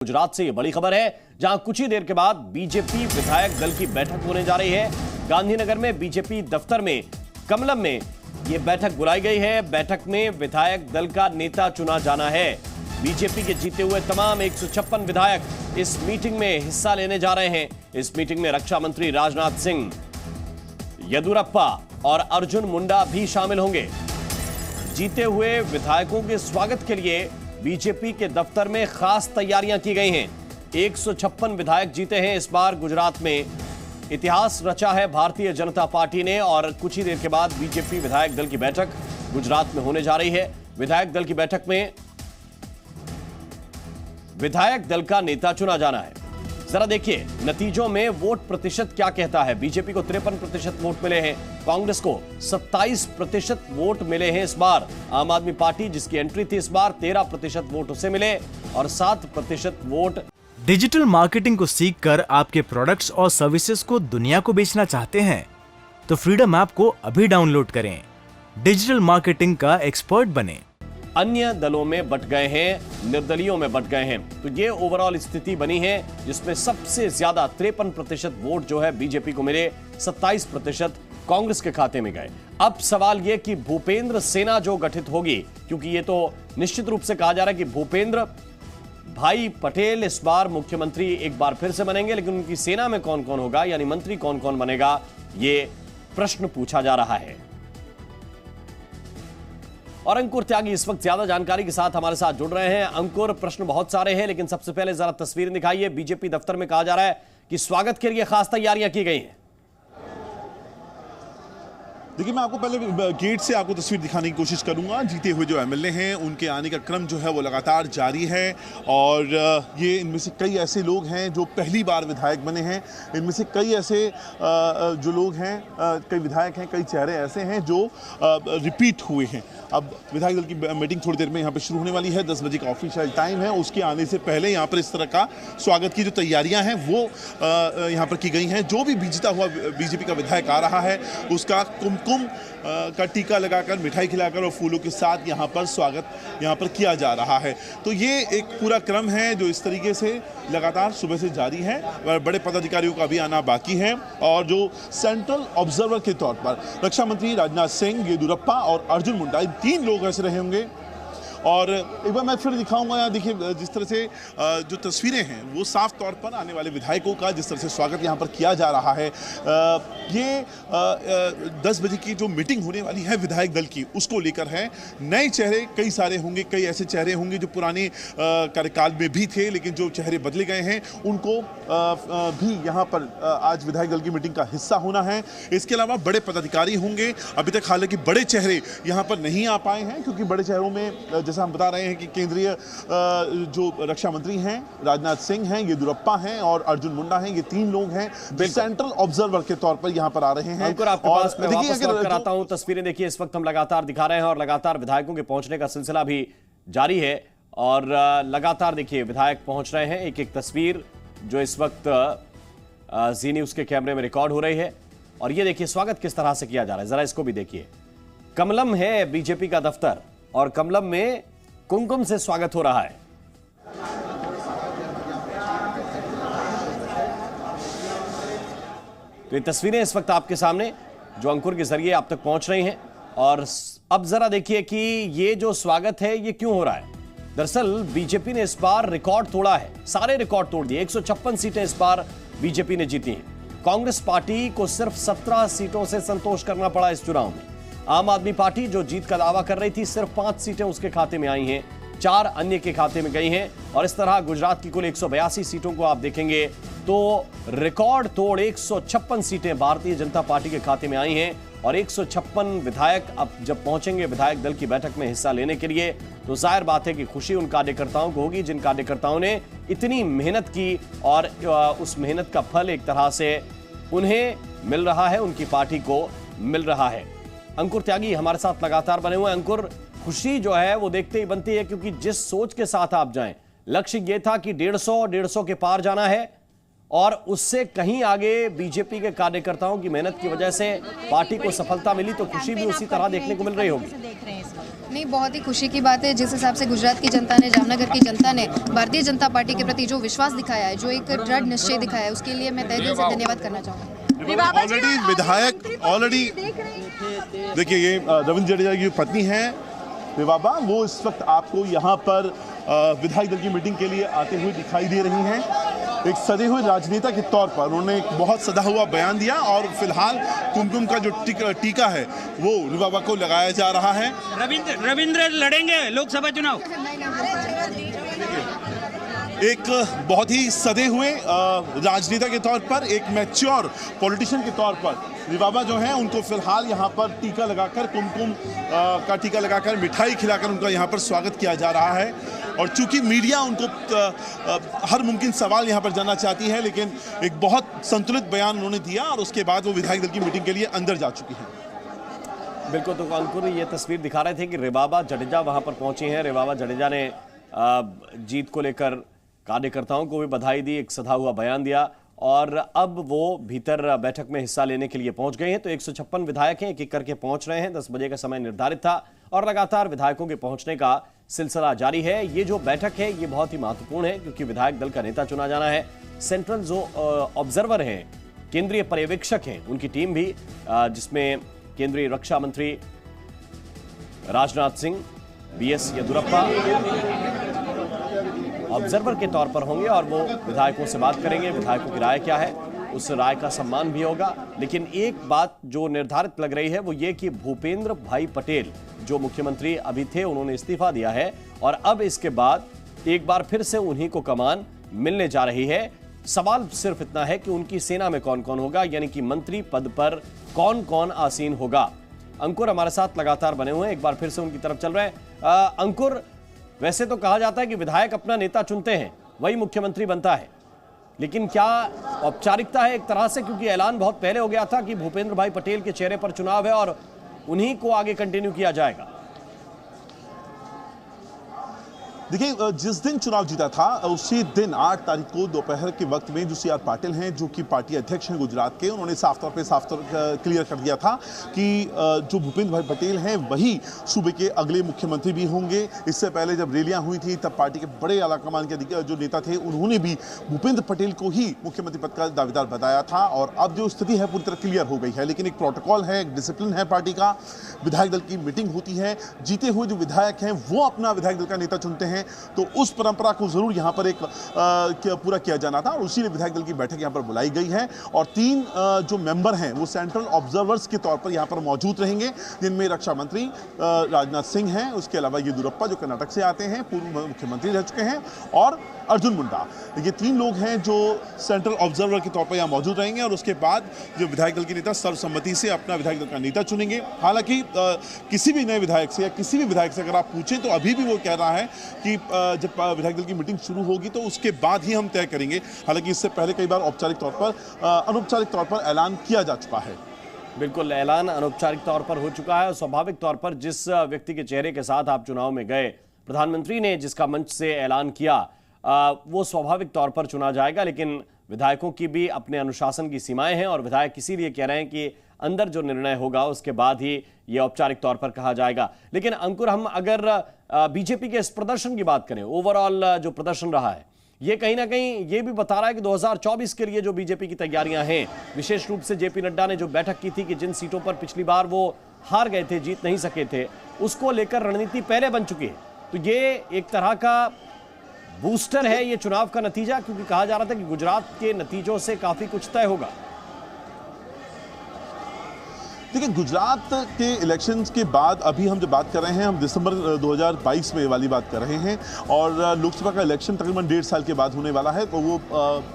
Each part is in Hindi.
गुजरात से ये बड़ी खबर है, जहां कुछ ही देर के बाद बीजेपी विधायक दल की बैठक होने जा रही है। गांधीनगर में बीजेपी दफ्तर में कमलम में ये बैठक बुलाई गई है। बैठक में विधायक दल का नेता चुना जाना है। बीजेपी के जीते हुए तमाम 156 विधायक इस मीटिंग में हिस्सा लेने जा रहे हैं। इस मीटिंग में रक्षा मंत्री राजनाथ सिंह, येदियुरप्पा और अर्जुन मुंडा भी शामिल होंगे। जीते हुए विधायकों के स्वागत के लिए बीजेपी के दफ्तर में खास तैयारियां की गई हैं। 156 विधायक जीते हैं इस बार गुजरात में। इतिहास रचा है भारतीय जनता पार्टी ने और कुछ ही देर के बाद बीजेपी विधायक दल की बैठक गुजरात में होने जा रही है। विधायक दल की बैठक में विधायक दल का नेता चुना जाना है। जरा देखिए नतीजों में वोट प्रतिशत क्या कहता है। बीजेपी को 53% वोट मिले हैं, कांग्रेस को 27% वोट मिले हैं इस बार। आम आदमी पार्टी जिसकी एंट्री थी इस बार 13% वोट उसे मिले और 7% वोट। डिजिटल मार्केटिंग को सीखकर आपके प्रोडक्ट्स और सर्विसेज को दुनिया को बेचना चाहते हैं तो फ्रीडम ऐप को अभी डाउनलोड करें। डिजिटल मार्केटिंग का एक्सपर्ट बने। अन्य दलों में बंट गए हैं, निर्दलियों में बंट गए हैं। तो ये ओवरऑल स्थिति बनी है जिसमें सबसे ज्यादा 53% वोट जो है बीजेपी को मिले, 27% कांग्रेस के खाते में गए। अब सवाल यह कि भूपेंद्र सेना जो गठित होगी, क्योंकि ये तो निश्चित रूप से कहा जा रहा है कि भूपेंद्र भाई पटेल इस बार मुख्यमंत्री एक बार फिर से बनेंगे, लेकिन उनकी सेना में कौन कौन होगा, यानी मंत्री कौन कौन बनेगा, ये प्रश्न पूछा जा रहा है। और अंकुर त्यागी इस वक्त ज्यादा जानकारी के साथ हमारे साथ जुड़ रहे हैं। अंकुर, प्रश्न बहुत सारे हैं, लेकिन सबसे पहले जरा तस्वीरें दिखाइए। बीजेपी दफ्तर में कहा जा रहा है कि स्वागत के लिए खास तैयारियां की गई हैं। देखिए, मैं आपको पहले गेट से आपको तस्वीर दिखाने की कोशिश करूंगा। जीते हुए जो एमएलए हैं उनके आने का क्रम जो है वो लगातार जारी है और ये इनमें से कई ऐसे लोग हैं जो पहली बार विधायक बने हैं। इनमें से कई ऐसे जो लोग हैं, कई विधायक हैं, कई चेहरे ऐसे हैं जो रिपीट हुए हैं। अब विधायक दल की मीटिंग थोड़ी देर में यहाँ पर शुरू होने वाली है। 10 बजे का ऑफिशियल टाइम है। उसके आने से पहले यहाँ पर इस तरह का स्वागत की जो तैयारियाँ हैं वो यहाँ पर की गई हैं। जो भी जीता हुआ बीजेपी का विधायक आ रहा है उसका कुमकुम का टीका लगाकर, मिठाई खिलाकर और फूलों के साथ यहाँ पर स्वागत यहाँ पर किया जा रहा है। तो ये एक पूरा क्रम है जो इस तरीके से लगातार सुबह से जारी है। बड़े पदाधिकारियों का भी आना बाकी है और जो सेंट्रल ऑब्जर्वर के तौर पर रक्षा मंत्री राजनाथ सिंह, येदियुरप्पा और अर्जुन मुंडा, 3 लोग ऐसे रहे होंगे। और एक बार मैं फिर दिखाऊंगा, यहाँ देखिए जिस तरह से जो तस्वीरें हैं वो साफ तौर पर आने वाले विधायकों का जिस तरह से स्वागत यहाँ पर किया जा रहा है। ये 10 बजे की जो मीटिंग होने वाली है विधायक दल की, उसको लेकर है। नए चेहरे कई सारे होंगे, कई ऐसे चेहरे होंगे जो पुराने कार्यकाल में भी थे, लेकिन जो चेहरे बदले गए हैं उनको भी यहाँ पर आज विधायक दल की मीटिंग का हिस्सा होना है। इसके अलावा बड़े पदाधिकारी होंगे। अभी तक हालांकि बड़े चेहरे यहाँ पर नहीं आ पाए हैं, क्योंकि बड़े चेहरों में जैसा हम बता रहे हैं कि केंद्रीय जो रक्षा मंत्री हैं राजनाथ सिंह हैं, येदियुरप्पा हैं और अर्जुन मुंडा हैं, ये 3 लोग हैं सेंट्रल ऑब्जर्वर के तौर पर यहाँ पर आ रहे हैं। अंकुर, आपके पास मैं वापस लौट कर आता हूं। तस्वीरें देखिए, इस वक्त हम लगातार दिखा रहे हैं और लगातार विधायकों के पहुंचने का सिलसिला भी जारी है और लगातार देखिए विधायक पहुंच रहे हैं। एक एक तस्वीर जो इस वक्त जी न्यूज़ के कैमरे में रिकॉर्ड हो रही है और ये देखिए स्वागत किस तरह से किया जा रहा है। जरा इसको भी देखिए। कमलम है बीजेपी का दफ्तर और कमलम में कुमकुम से स्वागत हो रहा है। तो ये तस्वीरें इस वक्त आपके सामने जो अंकुर के जरिए आप तक पहुंच रही हैं और अब जरा देखिए कि ये जो स्वागत है ये क्यों हो रहा है। दरअसल बीजेपी ने इस बार रिकॉर्ड तोड़ा है, सारे रिकॉर्ड तोड़ दिए। 156 सीटें इस बार बीजेपी ने जीती हैं। कांग्रेस पार्टी को सिर्फ 17 सीटों से संतोष करना पड़ा इस चुनाव में। आम आदमी पार्टी जो जीत का दावा कर रही थी, सिर्फ 5 सीटें उसके खाते में आई हैं, 4 अन्य के खाते में गई हैं और इस तरह गुजरात की कुल 182 सीटों को आप देखेंगे तो रिकॉर्ड तोड़ 156 सीटें भारतीय जनता पार्टी के खाते में आई हैं और 156 विधायक अब जब पहुंचेंगे विधायक दल की बैठक में हिस्सा लेने के लिए तो जाहिर बात है कि खुशी उन कार्यकर्ताओं को होगी जिन कार्यकर्ताओं ने इतनी मेहनत की और उस मेहनत का फल एक तरह से उन्हें मिल रहा है, उनकी पार्टी को मिल रहा है। अंकुर त्यागी हमारे साथ लगातार बने हुए हैं। अंकुर, खुशी जो है वो देखते ही बनती है, क्योंकि जिस सोच के साथ आप जाएं, लक्ष्य ये था कि 150 के पार जाना है और उससे कहीं आगे बीजेपी के कार्यकर्ताओं की मेहनत की वजह से पार्टी को सफलता मिली, तो खुशी भी उसी तरह देखने को मिल रही होगी। नहीं, बहुत ही खुशी की बात है। जिस हिसाब से गुजरात की जनता ने, जामनगर की जनता ने भारतीय जनता पार्टी के प्रति जो विश्वास दिखाया है, जो एक दृढ़ निश्चय दिखाया है, उसके लिए मैं तहे दिल से धन्यवाद करना चाहूँगी। ऑलरेडी विधायक देखिए, ये रविंद्र जडेजा की पत्नी है रिवाबा, वो इस वक्त आपको यहाँ पर विधायक दल की मीटिंग के लिए आते हुए दिखाई दे रही हैं। एक सदे हुए राजनेता के तौर पर उन्होंने एक बहुत सदा हुआ बयान दिया और फिलहाल कुमकुम का जो टीका है वो रिवाबा को लगाया जा रहा है। रविंद्र लड़ेंगे लोकसभा चुनाव। एक बहुत ही सदे हुए राजनेता के तौर पर, एक मैच्योर पॉलिटिशियन के तौर पर रिवाबा जो है उनको फिलहाल यहाँ पर टीका लगाकर, कुमकुम का टीका लगाकर, मिठाई खिलाकर उनका यहाँ पर स्वागत किया जा रहा है। और चूंकि मीडिया उनको हर मुमकिन सवाल यहाँ पर जानना चाहती है, लेकिन एक बहुत संतुलित बयान उन्होंने दिया और उसके बाद वो विधायक दल की मीटिंग के लिए अंदर जा चुकी हैं। बिल्कुल, तो अंकुर ये तस्वीर दिखा रहे थे कि रिवाबा जडेजा वहां पर पहुंची हैं। रिवाबा जडेजा ने जीत को लेकर कार्यकर्ताओं को भी बधाई दी, एक सधा हुआ बयान दिया और अब वो भीतर बैठक में हिस्सा लेने के लिए पहुंच गए हैं। तो 156 विधायक हैं, एक एक करके पहुंच रहे हैं। 10 बजे का समय निर्धारित था और लगातार विधायकों के पहुंचने का सिलसिला जारी है। ये जो बैठक है ये बहुत ही महत्वपूर्ण है क्योंकि विधायक दल का नेता चुना जाना है। सेंट्रल जो ऑब्जर्वर हैं, केंद्रीय पर्यवेक्षक हैं, उनकी टीम भी जिसमें केंद्रीय रक्षा मंत्री राजनाथ सिंह, BS येदियुरप्पा ऑब्जर्वर के तौर पर होंगे और वो विधायकों से बात करेंगे। विधायकों की राय क्या है, उस राय का सम्मान भी होगा। लेकिन एक बात जो निर्धारित लग रही है वो ये कि भूपेंद्र भाई पटेल जो मुख्यमंत्री अभी थे, उन्होंने इस्तीफा दिया है और अब इसके बाद एक बार फिर से उन्हीं को कमान मिलने जा रही है। सवाल सिर्फ इतना है कि उनकी सेना में कौन कौन होगा, यानी कि मंत्री पद पर कौन कौन आसीन होगा। अंकुर हमारे साथ लगातार बने हुए हैं, एक बार फिर से उनकी तरफ चल रहे हैं। अंकुर, वैसे तो कहा जाता है कि विधायक अपना नेता चुनते हैं, वही मुख्यमंत्री बनता है, लेकिन क्या औपचारिकता है एक तरह से, क्योंकि ऐलान बहुत पहले हो गया था कि भूपेंद्र भाई पटेल के चेहरे पर चुनाव है और उन्हीं को आगे कंटिन्यू किया जाएगा। देखिए, जिस दिन चुनाव जीता था उसी दिन 8 तारीख को दोपहर के वक्त में जो CR पाटिल हैं, जो कि पार्टी अध्यक्ष हैं गुजरात के, उन्होंने साफ तौर क्लियर कर दिया था कि जो भूपेंद्र भाई पटेल हैं वही सूबे के अगले मुख्यमंत्री भी होंगे। इससे पहले जब रैलियां हुई थी तब पार्टी के बड़े आलाकमान के जो नेता थे उन्होंने भी भूपेंद्र पटेल को ही मुख्यमंत्री पद का दावेदार बताया था और अब जो स्थिति है पूरी तरह क्लियर हो गई है। लेकिन एक प्रोटोकॉल है, एक डिसिप्लिन है पार्टी का। विधायक दल की मीटिंग होती है, जीते हुए जो विधायक हैं वो अपना विधायक दल का नेता चुनते हैं, तो उस परंपरा को जरूर यहां पर एक पूरा किया जाना था और उसी लिए विधायक दल की बैठक यहां पर बुलाई गई है। और 3 जो मेंबर हैं वो सेंट्रल ऑब्जर्वर्स के तौर पर यहां पर मौजूद रहेंगे, जिनमें रक्षा मंत्री राजनाथ सिंह हैं, उसके अलावा येदियुरप्पा जो कर्नाटक से आते हैं, पूर्व मुख्यमंत्री रह चुके हैं, और अर्जुन मुंडा। ये 3 लोग हैं जो सेंट्रल ऑब्जर्वर के तौर पर यहां मौजूद रहेंगे और उसके बाद जो विधायक दल के नेता सर्वसम्मति से अपना विधायक दल का नेता चुनेंगे। हालांकि किसी भी नए विधायक से या किसी भी विधायक से अगर आप पूछें तो अभी भी वो कह रहा है कि जब विधायक दल की मीटिंग शुरू होगी तो उसके बाद ही हम तय करेंगे। हालांकि इससे पहले कई बार औपचारिक तौर पर, अनौपचारिक तौर पर ऐलान किया जा चुका है। बिल्कुल, ऐलान अनौपचारिक तौर पर हो चुका है और स्वाभाविक तौर पर जिस व्यक्ति के चेहरे के साथ आप चुनाव में गए, प्रधानमंत्री ने जिसका मंच से ऐलान किया, वो स्वाभाविक तौर पर चुना जाएगा। लेकिन विधायकों की भी अपने अनुशासन की सीमाएं हैं और विधायक इसीलिए कह रहे हैं कि अंदर जो निर्णय होगा उसके बाद ही ये औपचारिक तौर पर कहा जाएगा। लेकिन अंकुर, हम अगर बीजेपी के इस प्रदर्शन की बात करें, ओवरऑल जो प्रदर्शन रहा है, ये कहीं ना कहीं ये भी बता रहा है कि 2024 के लिए जो बीजेपी की तैयारियां हैं, विशेष रूप से जेपी नड्डा ने जो बैठक की थी कि जिन सीटों पर पिछली बार वो हार गए थे, जीत नहीं सके थे, उसको लेकर रणनीति पहले बन चुकी है। तो ये एक तरह का बूस्टर है ये चुनाव का नतीजा, क्योंकि कहा जा रहा था कि गुजरात के नतीजों से काफी कुछ तय होगा। देखिए, गुजरात के इलेक्शंस के बाद अभी हम जो बात कर रहे हैं, हम दिसंबर 2022 में वाली बात कर रहे हैं और लोकसभा का इलेक्शन तकरीबन 1.5 साल के बाद होने वाला है, तो वो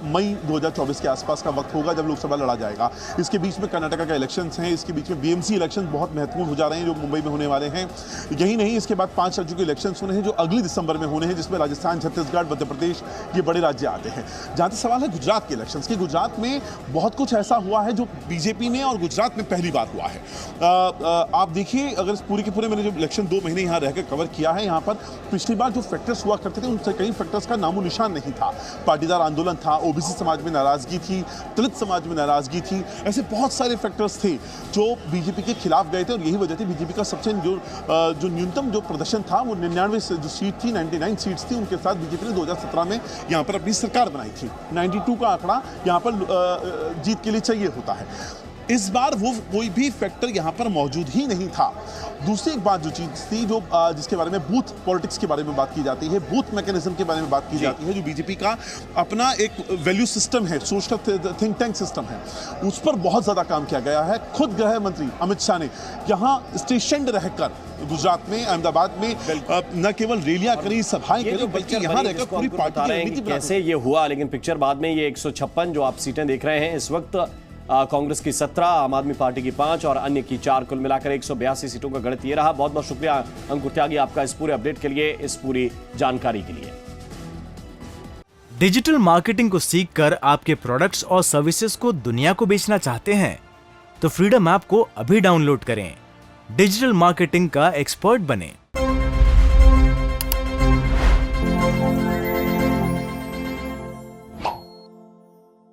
मई 2024 के आसपास का वक्त होगा जब लोकसभा लड़ा जाएगा। इसके बीच में कर्नाटका का इलेक्शंस हैं, इसके बीच में BMC इलेक्शन बहुत महत्वपूर्ण हो जा रहे हैं जो मुंबई में होने वाले हैं। यही नहीं, इसके बाद 5 राज्यों के इलेक्शन होने हैं जो अगली दिसंबर में होने हैं, जिसमें राजस्थान, छत्तीसगढ़, मध्य प्रदेश, ये बड़े राज्य आते हैं। जहाँ तक सवाल है गुजरात के इलेक्शन की, गुजरात में बहुत कुछ ऐसा हुआ है जो बीजेपी में और गुजरात में पहली बार हुआ हुआ है। आप देखिए, अगर इस पूरे के पूरे मैंने जो इलेक्शन 2 महीने यहाँ रहकर कवर किया है, यहाँ पर पिछली बार जो फैक्टर्स हुआ करते थे उनसे कई फैक्टर्स का नामो निशान नहीं था। पाटीदार आंदोलन था, ओबीसी समाज में नाराजगी थी, दलित समाज में नाराजगी थी, ऐसे बहुत सारे फैक्टर्स थे जो बीजेपी के खिलाफ गए थे और यही वजह थी बीजेपी का सबसे जो न्यूनतम जो प्रदर्शन था वो 99 जो सीट थी, 99 सीट्स थी, उनके साथ बीजेपी ने 2017 में यहाँ पर अपनी सरकार बनाई थी। 92 का आंकड़ा यहाँ पर जीत के लिए चाहिए होता है। इस बार वो कोई भी फैक्टर यहाँ पर मौजूद ही नहीं था। दूसरी एक बात जो चीज़ थी, जो जिसके बारे में बूथ पॉलिटिक्स के बारे में बात की जाती है, बूथ मैकेनिज्म के बारे में बात की जाती है, जो बीजेपी का अपना एक वैल्यू सिस्टम है, सोशल थिंक टैंक सिस्टम है, उस पर बहुत ज़्यादा काम किया गया है। खुद गृह मंत्री अमित शाह ने यहाँ स्टेशन रहकर गुजरात में, अहमदाबाद में न केवल रैलियां करी, सभाएं करी, बल्कि यहाँ रहकर पूरी पार्टी की रणनीति बनाई। कैसे ये हुआ, लेकिन पिक्चर बाद में ये 156 जो आप सीटें देख रहे हैं इस वक्त, कांग्रेस की 17, आम आदमी पार्टी की 5 और अन्य की 4, कुल मिलाकर 182 सीटों का गणित ये रहा। बहुत बहुत शुक्रिया अंकुर त्यागी आपका इस पूरे अपडेट के लिए, इस पूरी जानकारी के लिए। डिजिटल मार्केटिंग को सीखकर आपके प्रोडक्ट्स और सर्विसेज को दुनिया को बेचना चाहते हैं तो फ्रीडम ऐप को अभी डाउनलोड करें। डिजिटल मार्केटिंग का एक्सपर्ट बनें।